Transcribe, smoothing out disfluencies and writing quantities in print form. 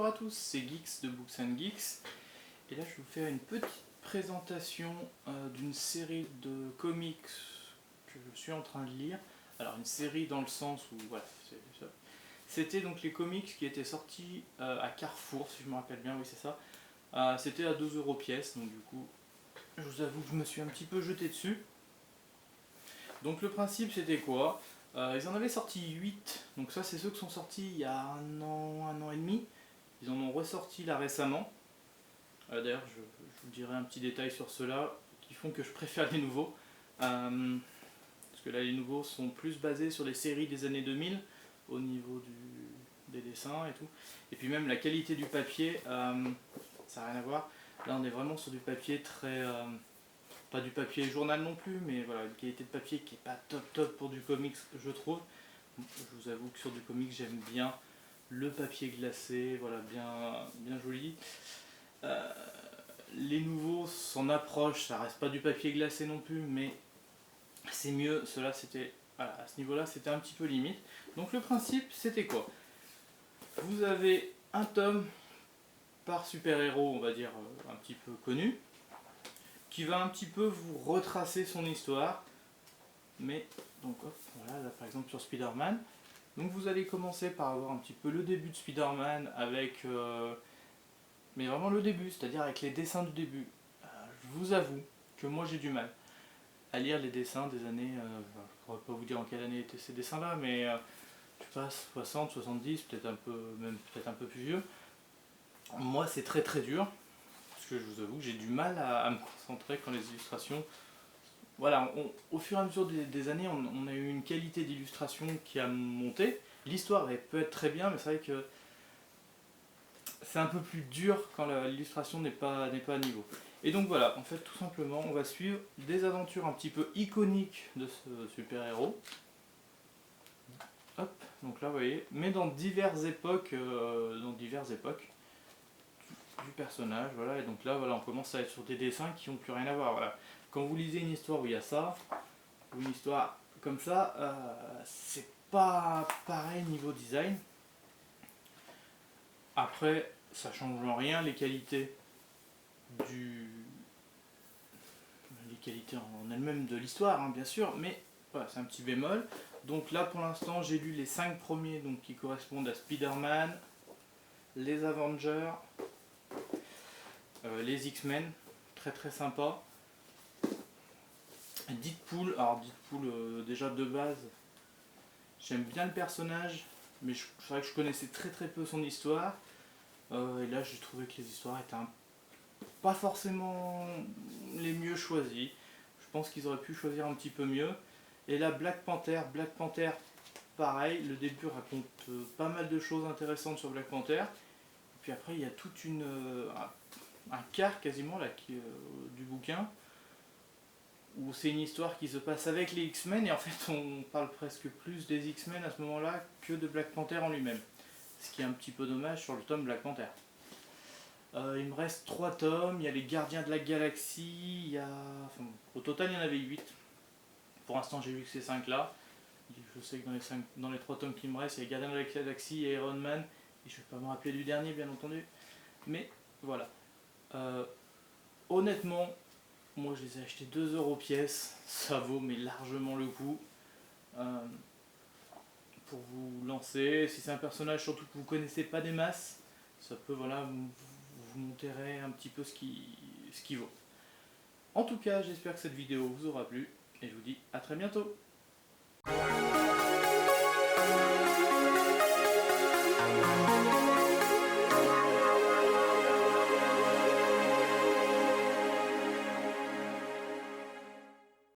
Bonjour à tous, c'est Geeks de Books and Geeks, et là je vais vous faire une petite présentation d'une série de comics que je suis en train de lire. Alors une série dans le sens où, voilà, c'était donc les comics qui étaient sortis à Carrefour, si je me rappelle bien, oui c'est ça. C'était à 2 € pièce, donc du coup, je vous avoue que je me suis un petit peu jeté dessus. Donc le principe c'était quoi? Ils en avaient sorti 8, donc ça c'est ceux qui sont sortis il y a un an et demi. Ils en ont ressorti là récemment. D'ailleurs je vous dirai un petit détail sur ceux-là qui font que je préfère les nouveaux. Parce que là les nouveaux sont plus basés sur les séries des années 2000 au niveau des dessins et tout. Et puis même la qualité du papier, ça n'a rien à voir. Là on est vraiment sur du papier très... pas du papier journal non plus, mais voilà, une qualité de papier qui n'est pas top pour du comics, je trouve. Je vous avoue que sur du comics, j'aime bien le papier glacé, voilà, bien joli. Les nouveaux s'en approchent, ça reste pas du papier glacé non plus, mais c'est mieux. Cela, c'était, voilà, à ce niveau-là, c'était un petit peu limite. Donc le principe, c'était quoi? Vous avez un tome par super-héros, on va dire, un petit peu connu, qui va un petit peu vous retracer son histoire. Mais donc hop, voilà, là par exemple sur Spider-Man. Donc vous allez commencer par avoir un petit peu le début de Spider-Man avec... mais vraiment le début, c'est-à-dire avec les dessins du début. Je vous avoue que moi j'ai du mal à lire les dessins des années... je ne pourrais pas vous dire en quelle année étaient ces dessins-là, mais je sais pas, 60, 70, peut-être un peu, même peut-être un peu plus vieux. Moi c'est très dur, parce que je vous avoue que j'ai du mal à me concentrer quand les illustrations... Voilà, au fur et à mesure des années, on a eu une qualité d'illustration qui a monté. L'histoire elle peut être très bien, mais c'est vrai que c'est un peu plus dur quand l'illustration n'est pas à niveau. Et donc voilà, en fait tout simplement, on va suivre des aventures un petit peu iconiques de ce super-héros. Hop, donc là vous voyez, mais dans diverses époques du personnage, voilà, et donc là voilà, on commence à être sur des dessins qui n'ont plus rien à voir. Voilà. Quand vous lisez une histoire où il y a ça, ou une histoire comme ça, c'est pas pareil niveau design. Après, ça change en rien les qualités en elles-mêmes de l'histoire, hein, bien sûr, mais voilà, c'est un petit bémol. Donc là, pour l'instant, j'ai lu les 5 premiers donc, qui correspondent à Spider-Man, les Avengers, les X-Men, très sympa. Deadpool, alors Deadpool, déjà de base, j'aime bien le personnage, mais c'est vrai que je connaissais très peu son histoire. Et là, j'ai trouvé que les histoires étaient pas forcément les mieux choisies. Je pense qu'ils auraient pu choisir un petit peu mieux. Et là, Black Panther, pareil, le début raconte pas mal de choses intéressantes sur Black Panther. Et puis après, il y a toute un quart quasiment là, du bouquin où c'est une histoire qui se passe avec les X-Men, et en fait on parle presque plus des X-Men à ce moment-là que de Black Panther en lui-même. Ce qui est un petit peu dommage sur le tome Black Panther. Il me reste 3 tomes, il y a les Gardiens de la Galaxie, il y a... Enfin, au total il y en avait 8. Pour l'instant j'ai vu que ces 5 là. Je sais que dans les 3 tomes qui me restent, il y a Gardiens de la Galaxie et Iron Man. Et je ne vais pas me rappeler du dernier bien entendu. Mais voilà. Honnêtement, moi je les ai achetés 2 € pièce, ça vaut mais largement le coup. Pour vous lancer, si c'est un personnage surtout que vous connaissez pas des masses, ça peut voilà, vous montrer un petit peu ce qui vaut. En tout cas, j'espère que cette vidéo vous aura plu et je vous dis à très bientôt.